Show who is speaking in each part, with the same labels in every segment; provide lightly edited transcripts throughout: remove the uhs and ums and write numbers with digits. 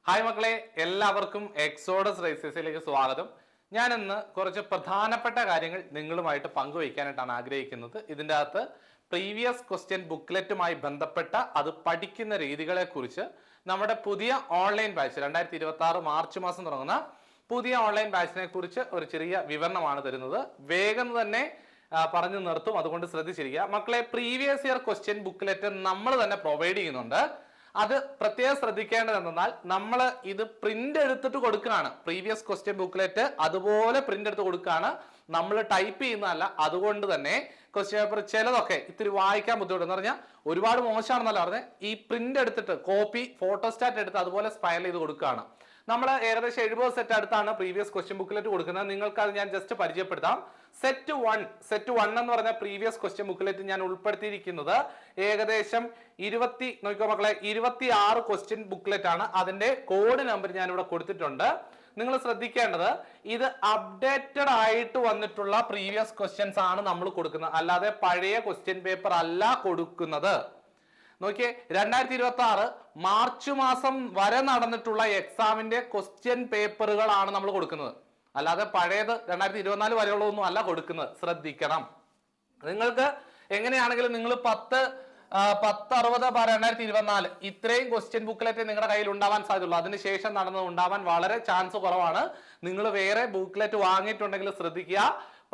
Speaker 1: Hi മക്കളെ, എല്ലാവർക്കും exodus റൈസസിലേക്ക് സ്വാഗതം. ഞാൻ ഇന്ന് കുറച്ച് പ്രധാനപ്പെട്ട കാര്യങ്ങൾ നിങ്ങളുമായിട്ട് പങ്കുവയ്ക്കാനായിട്ടാണ് ആഗ്രഹിക്കുന്നത്. ഇതിൻ്റെ അകത്ത് പ്രീവിയസ് ക്വസ്റ്റ്യൻ ബുക്ക്ലെറ്റുമായി ബന്ധപ്പെട്ട അത് പഠിക്കുന്ന രീതികളെ കുറിച്ച് നമ്മുടെ പുതിയ ഓൺലൈൻ ബാച്ച് 2026 മാർച്ച് മാസം തുടങ്ങുന്ന പുതിയ ഓൺലൈൻ ബാച്ചിനെ കുറിച്ച് ഒരു ചെറിയ വിവരണമാണ് തരുന്നത്. വേഗം തന്നെ പറഞ്ഞു നിർത്തും, അതുകൊണ്ട് ശ്രദ്ധിച്ചിരിക്കുക മക്കളെ. പ്രീവിയസ് ഇയർ ക്വസ്റ്റ്യൻ ബുക്ക്ലെറ്റ് നമ്മൾ തന്നെ പ്രൊവൈഡ് ചെയ്യുന്നുണ്ട്. അത് പ്രത്യേകം ശ്രദ്ധിക്കേണ്ടത് എന്നാൽ നമ്മൾ ഇത് പ്രിന്റ് എടുത്തിട്ട് കൊടുക്കുകയാണ്. പ്രീവിയസ് ക്വസ്റ്റ്യൻ ബുക്ക്ലെറ്റ് അതുപോലെ പ്രിന്റ് എടുത്ത് കൊടുക്കുകയാണ്, നമ്മൾ ടൈപ്പ് ചെയ്യുന്നതല്ല. അതുകൊണ്ട് തന്നെ ക്വസ്റ്റ്യൻ പേപ്പർ ചിലതൊക്കെ ഇത്തിരി വായിക്കാൻ ബുദ്ധിമുട്ടെന്ന് പറഞ്ഞാൽ ഒരുപാട് മോശമാണെന്നല്ല പറഞ്ഞത്. ഈ പ്രിന്റ് എടുത്തിട്ട് കോപ്പി ഫോട്ടോസ്റ്റാറ്റ് എടുത്ത് അതുപോലെ സ്പൈറൽ ചെയ്ത് കൊടുക്കുകയാണ്. നമ്മൾ ഏകദേശം 70 സെറ്റ് അടുത്താണ് പ്രീവിയസ് ക്വസ്റ്റ്യൻ ബുക്ക്ലെറ്റ് കൊടുക്കുന്നത്. നിങ്ങൾക്ക് അത് ഞാൻ ജസ്റ്റ് പരിചയപ്പെടുത്താം. സെറ്റ് 1 എന്ന് പറഞ്ഞ പ്രീവിയസ് ക്വസ്റ്റ്യൻ ബുക്ക്ലെറ്റ് ഞാൻ ഉൾപ്പെടുത്തിയിരിക്കുന്നത് ഏകദേശം 26 ക്വസ്റ്റ്യൻ ബുക്ക്ലെറ്റ് ആണ്. അതിന്റെ കോഡ് നമ്പർ ഞാൻ ഇവിടെ കൊടുത്തിട്ടുണ്ട്. നിങ്ങൾ ശ്രദ്ധിക്കേണ്ടത്, ഇത് അപ്ഡേറ്റഡ് ആയിട്ട് വന്നിട്ടുള്ള പ്രീവിയസ് ക്വസ്റ്റ്യൻസ് ആണ് നമ്മൾ കൊടുക്കുന്നത്, അല്ലാതെ പഴയ ക്വസ്റ്റ്യൻ പേപ്പർ അല്ല കൊടുക്കുന്നത്. നോക്കിയേ, 2026 മാർച്ച് മാസം വരെ നടന്നിട്ടുള്ള എക്സാമിന്റെ ക്വസ്റ്റ്യൻ പേപ്പറുകളാണ് നമ്മൾ കൊടുക്കുന്നത്, അല്ലാതെ പഴയത് 2024 വരെയുള്ളതൊന്നും അല്ല കൊടുക്കുന്നത്. ശ്രദ്ധിക്കണം. നിങ്ങൾക്ക് എങ്ങനെയാണെങ്കിലും നിങ്ങൾ 10/60/2024 ഇത്രയും ക്വസ്റ്റ്യൻ ബുക്ക്ലെറ്റ് നിങ്ങളുടെ കയ്യിൽ ഉണ്ടാവാൻ സാധ്യതയുള്ളൂ. അതിനുശേഷം നടന്നത് ഉണ്ടാവാൻ വളരെ ചാൻസ് കുറവാണ്. നിങ്ങൾ വേറെ ബുക്ക്ലെറ്റ് വാങ്ങിയിട്ടുണ്ടെങ്കിൽ ശ്രദ്ധിക്കുക.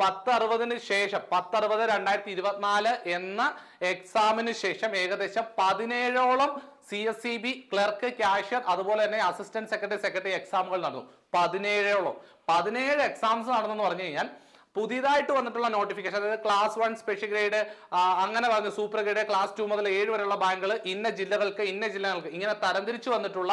Speaker 1: 10/60 ശേഷം 10/60/2024 എന്ന എക്സാമിന് ശേഷം ഏകദേശം 17ഓളം CSEB ക്ലർക്ക്, കാഷ്യർ, അതുപോലെ തന്നെ അസിസ്റ്റന്റ് സെക്രട്ടറി എക്സാമുകൾ നടന്നു. 17 എക്സാംസ് നടന്നെന്ന് പറഞ്ഞു കഴിഞ്ഞാൽ പുതിയതായിട്ട് വന്നിട്ടുള്ള നോട്ടിഫിക്കേഷൻ, അതായത് ക്ലാസ് 1 സ്പെഷ്യൽ ഗ്രേഡ്, അങ്ങനെ പറഞ്ഞു സൂപ്പർ ഗ്രേഡ്, ക്ലാസ് 2 മുതൽ 7 വരെയുള്ള ബാങ്കുകൾ ഇന്ന ജില്ലകൾക്ക് ഇങ്ങനെ തരംതിരിച്ചു വന്നിട്ടുള്ള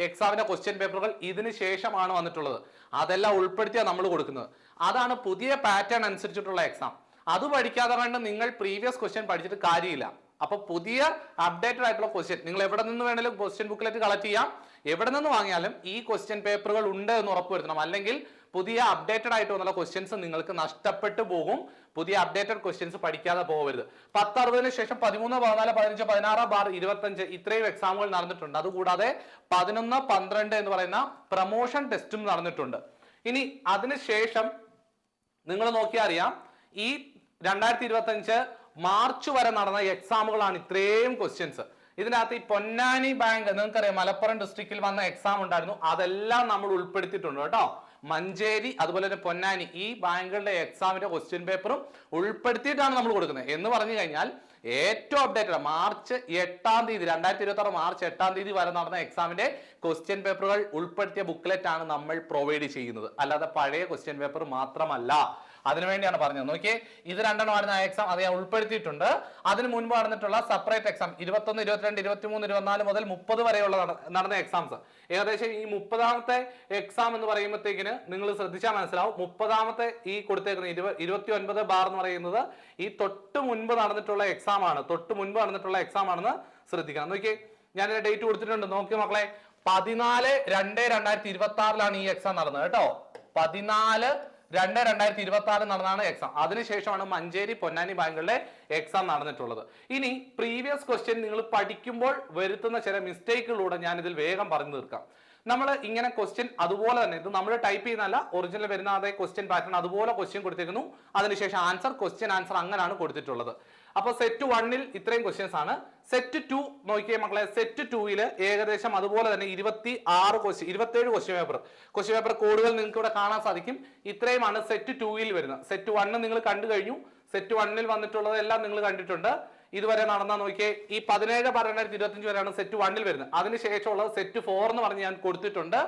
Speaker 1: എക്സാമിന്റെ ക്വസ്റ്റ്യൻ പേപ്പറുകൾ ഇതിന് ശേഷമാണ് വന്നിട്ടുള്ളത്. അതെല്ലാം ഉൾപ്പെടുത്തിയാണ് നമ്മൾ കൊടുക്കുന്നത്. അതാണ് പുതിയ പാറ്റേൺ അനുസരിച്ചിട്ടുള്ള എക്സാം. അത് പഠിക്കാതെ കണ്ട് നിങ്ങൾ പ്രീവിയസ് ക്വസ്റ്റ്യൻ പഠിച്ചിട്ട് കാര്യമില്ല. അപ്പൊ പുതിയ അപ്ഡേറ്റഡ് ആയിട്ടുള്ള ക്വസ്റ്റ്യൻ നിങ്ങൾ എവിടെ നിന്ന് വേണമെങ്കിലും ക്വസ്റ്റ്യൻ ബുക്ക്ലെറ്റ് കളക്ട് ചെയ്യാം. എവിടെ നിന്ന് വാങ്ങിയാലും ഈ ക്വസ്റ്റ്യൻ പേപ്പറുകൾ ഉണ്ട് എന്ന് ഉറപ്പുവരുത്തണം. അല്ലെങ്കിൽ പുതിയ അപ്ഡേറ്റഡ് ആയിട്ട് വന്നുള്ള ക്വസ്റ്റ്യൻസ് നിങ്ങൾക്ക് നഷ്ടപ്പെട്ടു പോകും. പുതിയ അപ്ഡേറ്റഡ് ക്വസ്റ്റ്യൻസ് പഠിക്കാതെ പോകരുത്. 10/60 ശേഷം 13, 14, 15, 16/25 ഇത്രയും എക്സാമുകൾ നടന്നിട്ടുണ്ട്. അതുകൂടാതെ 11, 12 എന്ന് പറയുന്ന പ്രൊമോഷൻ ടെസ്റ്റും നടന്നിട്ടുണ്ട്. ഇനി അതിനുശേഷം നിങ്ങൾ നോക്കിയാൽ അറിയാം, ഈ 2025 മാർച്ച് വരെ നടന്ന എക്സാമുകളാണ് ഇത്രയും ക്വസ്റ്റ്യൻസ്. ഇതിനകത്ത് ഈ പൊന്നാനി ബാങ്ക്, നിങ്ങൾക്കറിയാം മലപ്പുറം ഡിസ്ട്രിക്റ്റിൽ വന്ന എക്സാം ഉണ്ടായിരുന്നു, അതെല്ലാം നമ്മൾ ഉൾപ്പെടുത്തിയിട്ടുണ്ട് കേട്ടോ. മഞ്ചേരി അതുപോലെ തന്നെ പൊന്നാനി ഈ ബാങ്കുകളുടെ എക്സാമിന്റെ ക്വസ്റ്റ്യൻ പേപ്പറും ഉൾപ്പെടുത്തിയിട്ടാണ് നമ്മൾ കൊടുക്കുന്നത്. എന്ന് പറഞ്ഞു കഴിഞ്ഞാൽ ഏറ്റവും അപ്ഡേറ്റഡ് മാർച്ച് 8-ാം തീയതി 2026 മാർച്ച് 8-ാം തീയതി വരെ നടന്ന എക്സാമിന്റെ ക്വസ്റ്റ്യൻ പേപ്പറുകൾ ഉൾപ്പെടുത്തിയ ബുക്ക്ലെറ്റ് ആണ് നമ്മൾ പ്രൊവൈഡ് ചെയ്യുന്നത്, അല്ലാതെ പഴയ ക്വസ്റ്റ്യൻ പേപ്പർ മാത്രമല്ല. അതിനുവേണ്ടിയാണ് പറഞ്ഞത്. നോക്കിയേ, ഇത് 2 എക്സാം അത് ഞാൻ ഉൾപ്പെടുത്തിയിട്ടുണ്ട്. അതിന് മുൻപ് നടന്നിട്ടുള്ള സെപ്പറേറ്റ് എക്സാം 21, 22, 23, 24 മുതൽ 30 വരെയുള്ള നടന്ന എക്സാംസ്. ഏകദേശം ഈ 30ാമത്തെ എക്സാം എന്ന് പറയുമ്പോഴത്തേക്കിന് നിങ്ങൾ ശ്രദ്ധിച്ചാൽ മനസ്സിലാവും. 30ാമത്തെ ഈ കൊടുത്തേക്കുന്ന 29 ബാർ എന്ന് പറയുന്നത് ഈ തൊട്ട് മുൻപ് നടന്നിട്ടുള്ള എക്സാം ആണ്. ആണെന്ന് ശ്രദ്ധിക്കണം. നോക്കിയേ, ഞാൻ ഡേറ്റ് കൊടുത്തിട്ടുണ്ട്. നോക്കി മക്കളെ, 14/2/2026 ഈ എക്സാം നടന്നത് കേട്ടോ. 14/2/2026 നടന്നാണ് എക്സാം. അതിനുശേഷമാണ് മഞ്ചേരി, പൊന്നാനി ബാങ്കുകളുടെ എക്സാം നടന്നിട്ടുള്ളത്. ഇനി പ്രീവിയസ് ക്വസ്റ്റ്യൻ നിങ്ങൾ പഠിക്കുമ്പോൾ വരുത്തുന്ന ചില മിസ്റ്റേക്കുകളിലൂടെ ഞാൻ ഇതിൽ വേഗം പറഞ്ഞു തീർക്കാം. നമ്മൾ ഇങ്ങനെ ക്വസ്റ്റ്യൻ അതുപോലെ തന്നെ, ഇത് നമ്മൾ ടൈപ്പ് ചെയ്യുന്നതല്ല, ഒറിജിനൽ വരുന്ന അതേ ക്വസ്റ്റ്യൻ പാറ്റേൺ അതുപോലെ ക്വസ്റ്റ്യൻ കൊടുത്തിരിക്കുന്നു. അതിനുശേഷം ക്വസ്റ്റ്യൻ ആൻസർ അങ്ങനെയാണ് കൊടുത്തിട്ടുള്ളത്. അപ്പൊ സെറ്റ് 1-ൽ ഇത്രയും ക്വസ്റ്റ്യൻസ് ആണ്. സെറ്റ് 2 നോക്കിയേ മക്കളെ, സെറ്റ് 2-ൽ ഏകദേശം അതുപോലെ തന്നെ 27 ക്വസ്റ്റ്യൻ പേപ്പർ കോഡുകൾ നിങ്ങൾക്ക് ഇവിടെ കാണാൻ സാധിക്കും. ഇത്രയുമാണ് സെറ്റ് 2-ൽ വരുന്നത്. സെറ്റ് 1 നിങ്ങൾ കണ്ടു കഴിഞ്ഞു. സെറ്റ് 1-ൽ വന്നിട്ടുള്ളതെല്ലാം നിങ്ങൾ കണ്ടിട്ടുണ്ട്. ഇതുവരെ നടന്ന നോക്കിയേ, ഈ 17/2025 വരെയാണ് സെറ്റ് 1-ൽ വരുന്നത്. അതിനുശേഷമുള്ളത് സെറ്റ് 4 എന്ന് പറഞ്ഞ് ഞാൻ കൊടുത്തിട്ടുണ്ട്.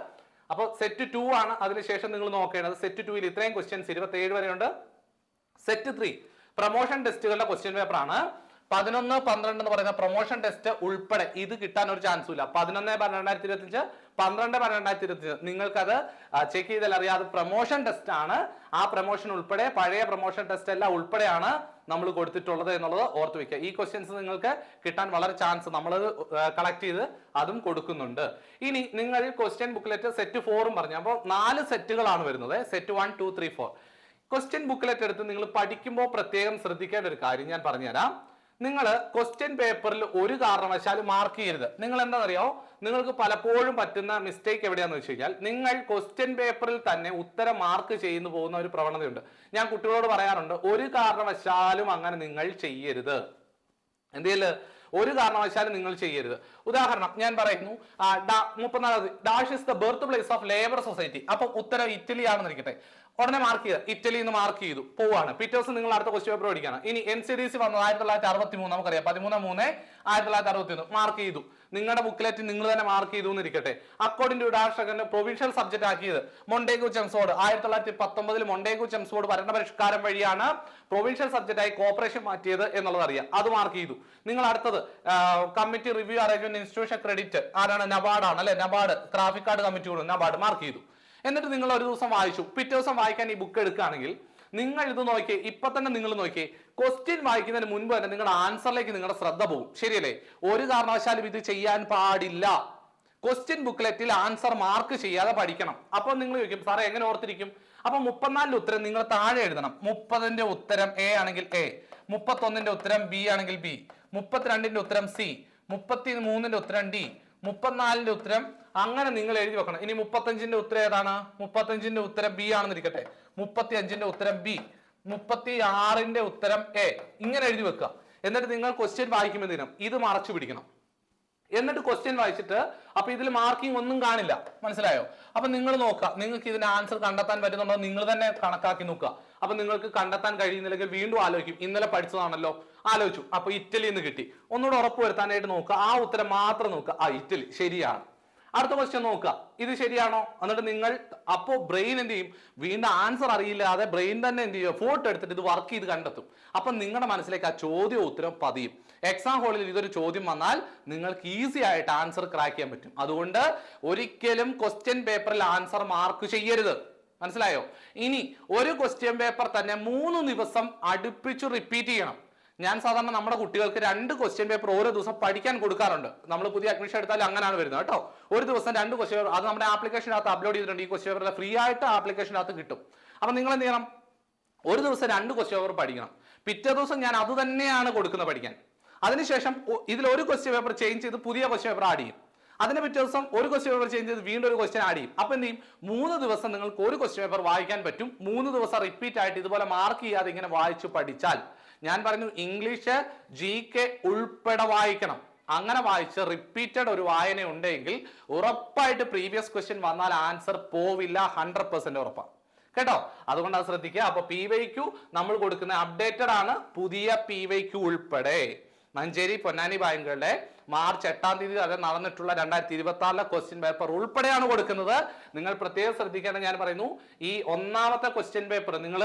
Speaker 1: അപ്പോൾ സെറ്റ് 2 ആണ് അതിനുശേഷം നിങ്ങൾ നോക്കേണ്ടത്. സെറ്റ് 2-ൽ ഇത്രയും ക്വസ്റ്റ്യൻസ് 27 വരെയുണ്ട്. സെറ്റ് 3 പ്രൊമോഷൻ ടെസ്റ്റുകളുടെ ക്വസ്റ്റ്യൻ പേപ്പർ ആണ്. 11, 12 എന്ന് പറയുന്ന പ്രൊമോഷൻ ടെസ്റ്റ് ഉൾപ്പെടെ ഇത് കിട്ടാൻ ഒരു ചാൻസും ഇല്ല. 11/2025, 12/2025 നിങ്ങൾക്കത് ചെക്ക് ചെയ്താൽ അറിയാം, അത് പ്രൊമോഷൻ ടെസ്റ്റ് ആണ്. ആ പ്രൊമോഷൻ ഉൾപ്പെടെ പഴയ പ്രൊമോഷൻ ടെസ്റ്റ് എല്ലാം ഉൾപ്പെടെയാണ് നമ്മൾ കൊടുത്തിട്ടുള്ളത് എന്നുള്ളത് ഓർത്ത് വെക്കുക. ഈ ക്വസ്റ്റ്യൻസ് നിങ്ങൾക്ക് കിട്ടാൻ വളരെ ചാൻസ്, നമ്മൾ കളക്ട് ചെയ്ത് അതും കൊടുക്കുന്നുണ്ട്. ഇനി നിങ്ങൾ ക്വസ്റ്റ്യൻ ബുക്ക്ലെറ്റ് സെറ്റ് 4 പറഞ്ഞു. അപ്പോൾ 4 സെറ്റുകളാണ് വരുന്നത്. സെറ്റ് 1, 2, 3, 4 ക്വസ്റ്റ്യൻ ബുക്ക്ലെറ്റ് എടുത്ത് നിങ്ങൾ പഠിക്കുമ്പോൾ പ്രത്യേകം ശ്രദ്ധിക്കേണ്ട ഒരു കാര്യം ഞാൻ പറഞ്ഞുതരാം. നിങ്ങൾ ക്വസ്റ്റ്യൻ പേപ്പറിൽ ഒരു കാരണവശാലും മാർക്ക് ചെയ്യരുത്. നിങ്ങൾ എന്താണെന്നറിയോ, നിങ്ങൾക്ക് പലപ്പോഴും പറ്റുന്ന മിസ്റ്റേക്ക് എവിടെയാന്ന് വെച്ച് കഴിഞ്ഞാൽ നിങ്ങൾ ക്വസ്റ്റ്യൻ പേപ്പറിൽ തന്നെ ഉത്തരം മാർക്ക് ചെയ്യുന്നു പോകുന്ന ഒരു പ്രവണതയുണ്ട്. ഞാൻ കുട്ടികളോട് പറയാറുണ്ട്, ഒരു കാരണവശാലും അങ്ങനെ നിങ്ങൾ ചെയ്യരുത്. എന്തെങ്കിലും ഒരു കാരണവശാലും നിങ്ങൾ ചെയ്യരുത്. ഉദാഹരണം ഞാൻ പറയുന്നു, 34 dash is the birth place of labour society. അപ്പൊ ഉത്തരം ഇറ്റലി ആണെന്ന് ഇരിക്കട്ടെ, ഉടനെ മാർക്ക് ചെയ്ത് ഇറ്റലി എന്ന് മാർക്ക് ചെയ്തു പോവാണ്. പിറ്റേ ദിവസം നിങ്ങൾ അടുത്ത ക്വസ്റ്റ്യൻ പേപ്പർ പഠിക്കണം. ഇനി NCDC വന്നത് 1963, നമുക്കറിയാം 13/3/1961 മാർക്ക് ചെയ്തു. നിങ്ങളുടെ ബുക്കിലെറ്റ് നിങ്ങൾ തന്നെ മാർക്ക് ചെയ്തു എന്നിരിക്കട്ടെ. According to dash provincial subject ആക്കിയത് മൊണ്ടേഗു ചെംസ്ഫോർഡ് 1919 മൊണ്ടേഗു ചെംസ്ഫോർഡ് ഭരണപരിഷ്കാരം വഴിയാണ് പ്രൊവിൻഷ്യൽ സബ്ജക്ട് ആയി കോർപ്പറേഷൻ മാറ്റിയത് എന്നുള്ളത് അറിയാം, അത് മാർക്ക് ചെയ്തു. നിങ്ങൾ അടുത്തത് committee review arrangement institution credit ആരാണ്? നബാർഡാണ് അല്ലെ? NABARD traffic card committee NABARD mark ചെയ്തു. എന്നിട്ട് നിങ്ങൾ ഒരു ദിവസം വായിച്ചു, പിറ്റേ ദിവസം വായിക്കാൻ ഈ ബുക്ക് എടുക്കുകയാണെങ്കിൽ നിങ്ങൾ ഇത് നോക്കിയേ, ഇപ്പൊ തന്നെ നിങ്ങൾ നോക്കിയേ, ക്വസ്റ്റ്യൻ വായിക്കുന്നതിന് മുൻപ് തന്നെ നിങ്ങളുടെ ആൻസറിലേക്ക് നിങ്ങളുടെ ശ്രദ്ധ പോകും. ശരിയല്ലേ? ഒരു കാരണവശാലും ഇത് ചെയ്യാൻ പാടില്ല. ക്വസ്റ്റ്യൻ ബുക്ക്ലെറ്റിൽ ആൻസർ മാർക്ക് ചെയ്യാതെ പഠിക്കണം. അപ്പൊ നിങ്ങൾ ചോദിക്കും, സാറേ എങ്ങനെ ഓർത്തിരിക്കും? അപ്പൊ 34 ഉത്തരം നിങ്ങൾ താഴെ എഴുതണം. 30 ഉത്തരം A ആണെങ്കിൽ A, 31 ഉത്തരം B ആണെങ്കിൽ B, 32 ഉത്തരം C, 33 ഉത്തരം D, 34 ഉത്തരം അങ്ങനെ നിങ്ങൾ എഴുതി വെക്കണം. ഇനി 35 ഉത്തരം ഏതാണ്? 35 ഉത്തരം B ആണെന്ന് ഇരിക്കട്ടെ, 35 ഉത്തരം B, 36 ഉത്തരം A, ഇങ്ങനെ എഴുതി വെക്കുക. എന്നിട്ട് നിങ്ങൾ ക്വസ്റ്റ്യൻ വായിക്കുമ്പോൾ ദിനം ഇത് മറച്ചു പിടിക്കണം. എന്നിട്ട് ക്വസ്റ്റ്യൻ വായിച്ചിട്ട് അപ്പൊ ഇതിൽ മാർക്കിംഗ് ഒന്നും കാണില്ല, മനസ്സിലായോ? അപ്പൊ നിങ്ങൾ നോക്കുക, നിങ്ങൾക്ക് ഇതിന്റെ ആൻസർ കണ്ടെത്താൻ പറ്റുന്നുണ്ടോ നിങ്ങൾ തന്നെ കണക്കാക്കി നോക്കുക. അപ്പൊ നിങ്ങൾക്ക് കണ്ടെത്താൻ കഴിയുന്നില്ലെങ്കിൽ വീണ്ടും ആലോചിക്കും, ഇന്നലെ പഠിച്ചതാണല്ലോ, ആലോചിച്ചു, അപ്പൊ ഇറ്റലി എന്ന് കിട്ടി, ഒന്നുകൂടെ ഉറപ്പ് വരുത്താനായിട്ട് നോക്കുക. ആ ഉത്തരം മാത്രം നോക്കുക, ആ ഇറ്റലി ശരിയാണ്. അടുത്ത ക്വസ്റ്റ്യൻ നോക്കുക, ഇത് ശരിയാണോ? എന്നിട്ട് നിങ്ങൾ അപ്പോ ബ്രെയിൻ എന്ത് ചെയ്യും? വീണ്ടും ആൻസർ അറിയില്ലാതെ ബ്രെയിൻ തന്നെ എന്ത് ചെയ്യും? ഫോട്ടോ എടുത്തിട്ട് ഇത് വർക്ക് ചെയ്ത് കണ്ടെത്തും. അപ്പൊ നിങ്ങളുടെ മനസ്സിലേക്ക് ആ ചോദ്യം ഉത്തരം പതിയും. എക്സാം ഹോളിൽ ഇതൊരു ചോദ്യം വന്നാൽ നിങ്ങൾക്ക് ഈസി ആയിട്ട് ആൻസർ ക്രാക്ക് ചെയ്യാൻ പറ്റും. അതുകൊണ്ട് ഒരിക്കലും ക്വസ്റ്റ്യൻ പേപ്പറിൽ ആൻസർ മാർക്ക് ചെയ്യരുത്, മനസ്സിലായോ? ഇനി ഒരു ക്വസ്റ്റ്യൻ പേപ്പർ തന്നെ 3 ദിവസം അടുപ്പിച്ച് റിപ്പീറ്റ് ചെയ്യണം. ഞാൻ സാധാരണ നമ്മുടെ കുട്ടികൾക്ക് 2 ക്വസ്റ്റ്യൻ പേപ്പർ ഓരോ ദിവസം പഠിക്കാൻ കൊടുക്കാറുണ്ട്. നമ്മൾ പുതിയ അഡ്മിഷൻ എടുത്താൽ അങ്ങനെയാണ് വരുന്നത് കേട്ടോ. ഒരു ദിവസം 2 ക്വസ്റ്റ്യൻ പേപ്പർ, അത് നമ്മുടെ ആപ്ലിക്കേഷനകത്ത് അപ്ലോഡ് ചെയ്തിട്ടുണ്ട്. ഈ ക്വസ്റ്റ്യൻ പേപ്പർ ഫ്രീ ആയിട്ട് ആപ്ലിക്കേഷനകത്ത് കിട്ടും. അപ്പൊ നിങ്ങൾ എന്ത് ചെയ്യണം? ഒരു ദിവസം 2 ക്വസ്റ്റ്യൻ പേപ്പർ പഠിക്കണം. പിറ്റേ ദിവസം ഞാൻ അത് തന്നെയാണ് കൊടുക്കുന്നത് പഠിക്കാൻ. അതിനുശേഷം ഇതിൽ ഒരു ക്വസ്റ്റ്യൻ പേപ്പർ ചേഞ്ച് ചെയ്ത് പുതിയ ക്വസ്റ്റ്യൻ പേപ്പർ ആഡ് ചെയ്യും. അതിന് പിറ്റേ ദിവസം ഒരു ക്വസ്റ്റ്യൻ പേപ്പർ ചേഞ്ച് ചെയ്ത് വീണ്ടും ഒരു ക്വസ്റ്റ്യൻ ആഡ് ചെയ്യും. അപ്പൊ എന്ത് ചെയ്യും? 3 ദിവസം നിങ്ങൾക്ക് ഒരു ക്വസ്റ്റ്യൻ പേപ്പർ വായിക്കാൻ പറ്റും. 3 ദിവസം റിപ്പീറ്റ് ആയിട്ട് ഇതുപോലെ മാർക്ക് ചെയ്യാതെ ഇങ്ങനെ വായിച്ചു പഠിച്ചാൽ, ഞാൻ പറഞ്ഞു ഇംഗ്ലീഷ് GK ഉൾപ്പെടെ വായിക്കണം. അങ്ങനെ വായിച്ച് റിപ്പീറ്റഡ് ഒരു വായന ഉണ്ടെങ്കിൽ ഉറപ്പായിട്ട് പ്രീവിയസ് ക്വസ്റ്റ്യൻ വന്നാൽ ആൻസർ പോവില്ല, 100% ഉറപ്പാണ് കേട്ടോ. അതുകൊണ്ട് അത് ശ്രദ്ധിക്കുക. അപ്പൊ PYQ നമ്മൾ കൊടുക്കുന്ന അപ്ഡേറ്റഡ് ആണ്, പുതിയ PYQ ഉൾപ്പെടെ മഞ്ചേരി പൊന്നാനി ബാങ്കുകളുടെ മാർച്ച് 8-ാം തീയതി അത് നടന്നിട്ടുള്ള 2026 ക്വസ്റ്റ്യൻ പേപ്പർ ഉൾപ്പെടെയാണ് കൊടുക്കുന്നത്. നിങ്ങൾ പ്രത്യേകം ശ്രദ്ധിക്കേണ്ടത്, ഞാൻ പറയുന്നു, ഈ ഒന്നാമത്തെ ക്വസ്റ്റ്യൻ പേപ്പർ നിങ്ങൾ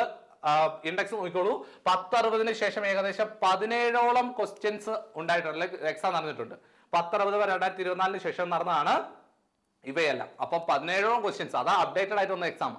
Speaker 1: ഇൻഡെക്സ് നോക്കിക്കോളൂ. 1060 ശേഷം ഏകദേശം 17ഓളം ക്വസ്റ്റ്യൻസ് ഉണ്ടായിട്ടുണ്ട്, എക്സാം നടന്നിട്ടുണ്ട്. 1060 2024 ശേഷം നടന്നതാണ് ഇവയെല്ലാം. അപ്പൊ 17ഓളം ക്വസ്റ്റ്യൻസ്, അതാ അപ്ഡേറ്റഡ് ആയിട്ട് വന്ന എക്സാം.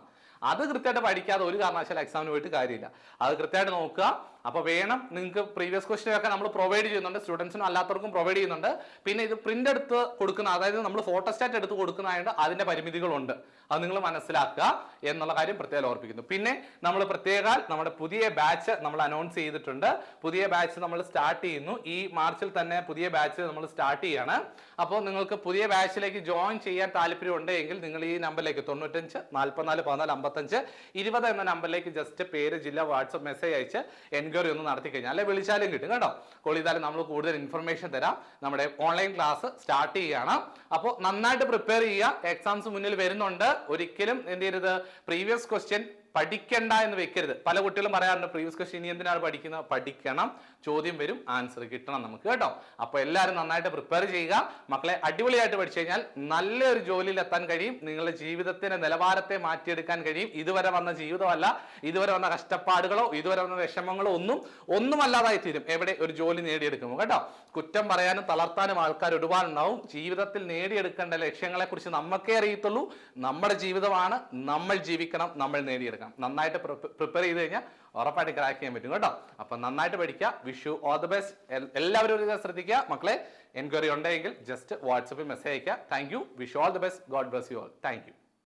Speaker 1: അത് കൃത്യമായിട്ട് പഠിക്കാതെ ഒരു കാരണവശാലും എക്സാമിന് പോയിട്ട് കാര്യമില്ല. അത് കൃത്യമായിട്ട് നോക്കുക. അപ്പൊ വേണം, നിങ്ങൾക്ക് പ്രീവിയസ് ക്വസ്റ്റ്യൻ ഒക്കെ നമ്മൾ പ്രൊവൈഡ് ചെയ്യുന്നുണ്ട്, സ്റ്റുഡൻസിനും അല്ലാത്തവർക്കും പ്രൊവൈഡ് ചെയ്യുന്നുണ്ട്. പിന്നെ ഇത് പ്രിന്റ് എടുത്ത് കൊടുക്കുന്ന, അതായത് നമ്മൾ ഫോട്ടോസ്റ്റാറ്റ് എടുത്ത് കൊടുക്കുന്നതായത് അതിന്റെ പരിമിതികളുണ്ട്, അത് നിങ്ങൾ മനസ്സിലാക്കുക എന്നുള്ള കാര്യം പ്രത്യേകം ഓർപ്പിക്കുന്നു. പിന്നെ നമ്മൾ പ്രത്യേകം നമ്മുടെ പുതിയ ബാച്ച് നമ്മൾ അനൗൺസ് ചെയ്തിട്ടുണ്ട്. പുതിയ ബാച്ച് നമ്മൾ സ്റ്റാർട്ട് ചെയ്യുന്നു. ഈ മാർച്ചിൽ തന്നെ പുതിയ ബാച്ച് നമ്മൾ സ്റ്റാർട്ട് ചെയ്യാണ്. അപ്പോൾ നിങ്ങൾക്ക് പുതിയ ബാച്ചിലേക്ക് ജോയിൻ ചെയ്യാൻ താല്പര്യം ഉണ്ടെങ്കിൽ നിങ്ങൾ ഈ നമ്പറിലേക്ക് 95 44 14 55 20 എന്ന നമ്പറിലേക്ക് ജസ്റ്റ് പേര്, ജില്ല, വാട്സ്ആപ്പ് മെസ്സേജ് അയച്ച് എൻക്വയറി ഒന്ന് നടത്തി കഴിഞ്ഞാൽ, അല്ലെ വിളിച്ചാലും കിട്ടും കേട്ടോ. കോൾ ചെയ്താലും നമ്മൾ കൂടുതൽ ഇൻഫർമേഷൻ തരാം. നമ്മുടെ ഓൺലൈൻ ക്ലാസ് സ്റ്റാർട്ട് ചെയ്യുകയാണ്. അപ്പോൾ നന്നായിട്ട് പ്രിപ്പയർ ചെയ്യുക, എക്സാംസ് മുന്നിൽ വരുന്നുണ്ട്. ഒരിക്കലും എന്ത് ചെയ്യരുത്? പ്രീവിയസ് ക്വസ്റ്റ്യൻ പഠിക്കണ്ട എന്ന് വെക്കരുത്. പല കുട്ടികളും പറയാറുണ്ട്, പ്രീവിയസ് ക്വസ്റ്റ്യൻ ഇനി എന്തിനാണ് പഠിക്കുന്നത്? പഠിക്കണം, ചോദ്യം വരും, ആൻസർ കിട്ടണം നമുക്ക് കേട്ടോ. അപ്പൊ എല്ലാവരും നന്നായിട്ട് പ്രിപ്പയർ ചെയ്യുക. മക്കളെ അടിപൊളിയായിട്ട് പഠിച്ചു കഴിഞ്ഞാൽ നല്ലൊരു ജോലിയിൽ എത്താൻ കഴിയും. നിങ്ങളുടെ ജീവിതത്തിന്റെ നിലവാരത്തെ മാറ്റിയെടുക്കാൻ കഴിയും. ഇതുവരെ വന്ന ജീവിതമല്ല, ഇതുവരെ വന്ന കഷ്ടപ്പാടുകളോ ഇതുവരെ വന്ന വിഷമങ്ങളോ ഒന്നുമല്ലാതായി തീരും എവിടെ ഒരു ജോലി നേടിയെടുക്കുമോ കേട്ടോ. കുറ്റം പറയാനും തളർത്താനും ആൾക്കാർ ഒരുപാടുണ്ടാവും. ജീവിതത്തിൽ നേടിയെടുക്കേണ്ട ലക്ഷ്യങ്ങളെ കുറിച്ച് നമുക്കേ അറിയത്തുള്ളൂ. നമ്മുടെ ജീവിതമാണ്, നമ്മൾ ജീവിക്കണം, നമ്മൾ നേടിയെടുക്കണം. നന്നായിട്ട് പ്രിപ്പയർ ചെയ്ത് കഴിഞ്ഞാൽ ഉറപ്പായിട്ട് ക്രാക്ക് ചെയ്യാൻ പറ്റും കേട്ടോ. അപ്പൊ നന്നായിട്ട് പഠിക്കുക. Wish you all the best. എല്ലാവരും ഒരു ശ്രദ്ധിക്കുക മക്കളെ. എൻക്വയറി ഉണ്ടെങ്കിൽ ജസ്റ്റ് വാട്സാപ്പിൽ മെസ്സേജ് അയക്കുക. Thank you. Wish you all the best. God bless you all. Thank you.